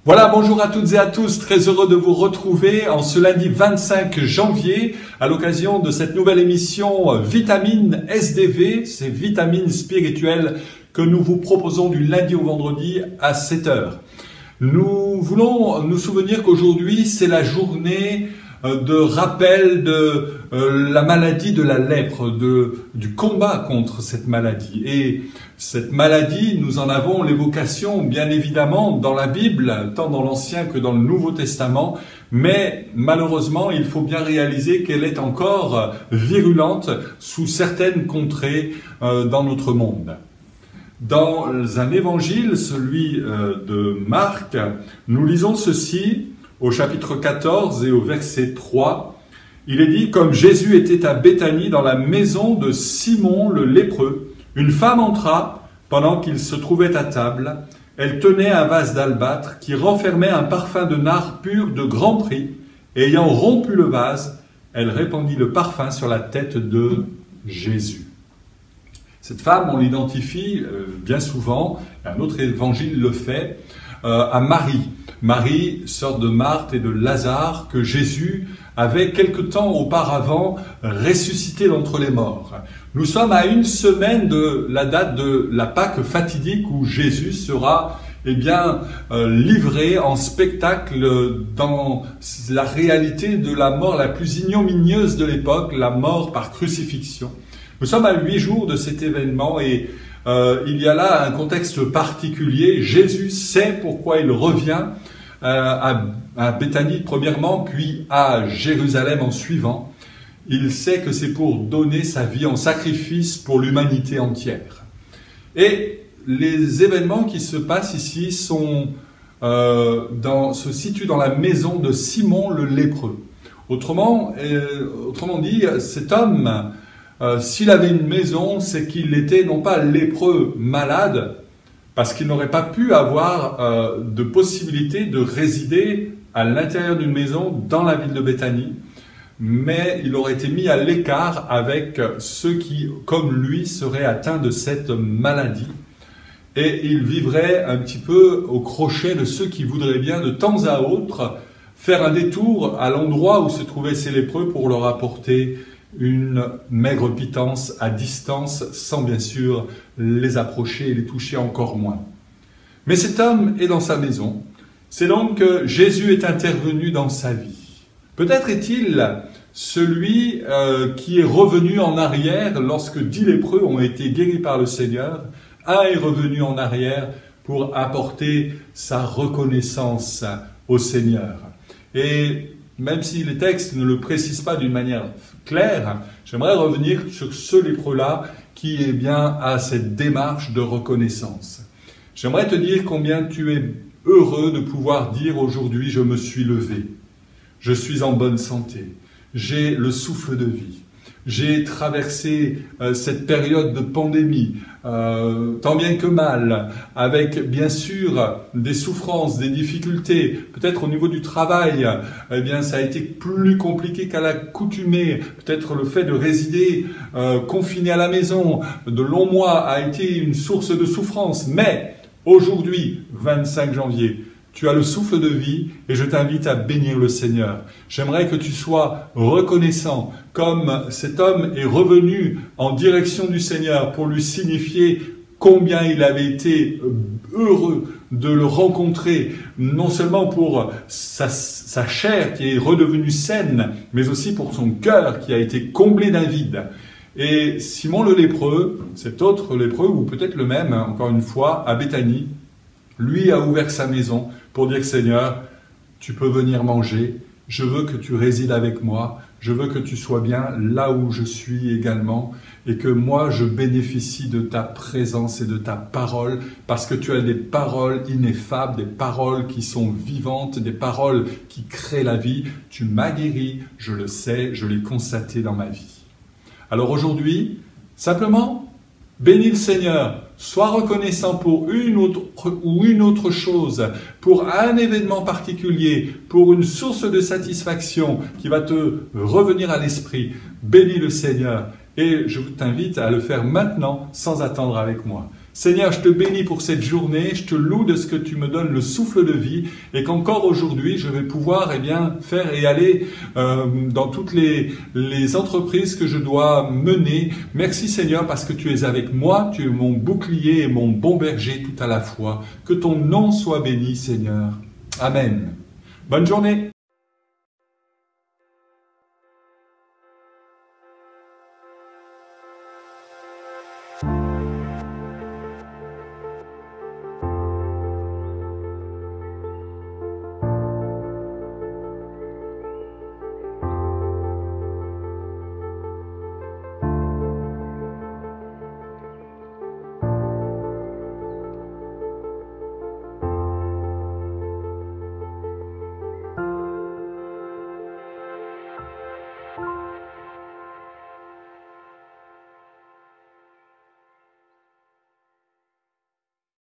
Voilà, bonjour à toutes et à tous, très heureux de vous retrouver en ce lundi 25 janvier à l'occasion de cette nouvelle émission Vitamine SDV, ces vitamines spirituelles que nous vous proposons du lundi au vendredi à 7 heures. Nous voulons nous souvenir qu'aujourd'hui c'est la journée de rappel de la maladie de la lèpre, du combat contre cette maladie. Et cette maladie, nous en avons l'évocation bien évidemment dans la Bible, tant dans l'Ancien que dans le Nouveau Testament, mais malheureusement il faut bien réaliser qu'elle est encore virulente sous certaines contrées dans notre monde. Dans un évangile, celui de Marc, nous lisons ceci au chapitre 14 et au verset 3. Il est dit « Comme Jésus était à Béthanie dans la maison de Simon le lépreux, une femme entra pendant qu'il se trouvait à table. Elle tenait un vase d'albâtre qui renfermait un parfum de nard pur de grand prix. Et ayant rompu le vase, elle répandit le parfum sur la tête de Jésus. » Cette femme, on l'identifie bien souvent, un autre évangile le fait, à Marie. Marie, sœur de Marthe et de Lazare, que Jésus avait quelque temps auparavant ressuscité d'entre les morts. Nous sommes à une semaine de la date de la Pâque fatidique où Jésus sera livré en spectacle dans la réalité de la mort la plus ignominieuse de l'époque, la mort par crucifixion. Nous sommes à 8 jours de cet événement et il y a là un contexte particulier. Jésus sait pourquoi il revient à Béthanie premièrement, puis à Jérusalem en suivant. Il sait que c'est pour donner sa vie en sacrifice pour l'humanité entière. Et les événements qui se passent ici se situent dans la maison de Simon le lépreux. Autrement dit, cet homme, s'il avait une maison, c'est qu'il était non pas lépreux malade, parce qu'il n'aurait pas pu avoir de possibilité de résider à l'intérieur d'une maison dans la ville de Béthanie, mais il aurait été mis à l'écart avec ceux qui, comme lui, seraient atteints de cette maladie. Et il vivrait un petit peu au crochet de ceux qui voudraient bien, de temps à autre, faire un détour à l'endroit où se trouvaient ces lépreux pour leur apporter une maigre pitance à distance, sans bien sûr les approcher et les toucher encore moins. Mais cet homme est dans sa maison. C'est donc que Jésus est intervenu dans sa vie. Peut-être est-il celui qui est revenu en arrière lorsque 10 lépreux ont été guéris par le Seigneur. Un est revenu en arrière pour apporter sa reconnaissance au Seigneur. Et même si les textes ne le précisent pas d'une manière claire, j'aimerais revenir sur ce lépreux-là qui a cette démarche de reconnaissance. J'aimerais te dire combien tu es heureux de pouvoir dire aujourd'hui « je me suis levé, je suis en bonne santé, j'ai le souffle de vie ». J'ai traversé cette période de pandémie, tant bien que mal, avec bien sûr des souffrances, des difficultés. Peut-être au niveau du travail, ça a été plus compliqué qu'à l'accoutumée. Peut-être le fait de résider confiné à la maison de longs mois a été une source de souffrance. Mais aujourd'hui, 25 janvier, tu as le souffle de vie et je t'invite à bénir le Seigneur. J'aimerais que tu sois reconnaissant comme cet homme est revenu en direction du Seigneur pour lui signifier combien il avait été heureux de le rencontrer, non seulement pour sa chair qui est redevenue saine, mais aussi pour son cœur qui a été comblé d'un vide. Et Simon le lépreux, cet autre lépreux, ou peut-être le même, encore une fois, à Béthanie, lui a ouvert sa maison pour dire « Seigneur, tu peux venir manger, je veux que tu résides avec moi, je veux que tu sois bien là où je suis également et que moi je bénéficie de ta présence et de ta parole parce que tu as des paroles ineffables, des paroles qui sont vivantes, des paroles qui créent la vie. Tu m'as guéri, je le sais, je l'ai constaté dans ma vie. » Alors aujourd'hui, simplement, bénis le Seigneur, sois reconnaissant pour une autre chose, pour un événement particulier, pour une source de satisfaction qui va te revenir à l'esprit. Bénis le Seigneur et je t'invite à le faire maintenant sans attendre avec moi. Seigneur, je te bénis pour cette journée, je te loue de ce que tu me donnes le souffle de vie et qu'encore aujourd'hui, je vais pouvoir faire et aller dans toutes les entreprises que je dois mener. Merci Seigneur parce que tu es avec moi, tu es mon bouclier et mon bon berger tout à la fois. Que ton nom soit béni Seigneur. Amen. Bonne journée.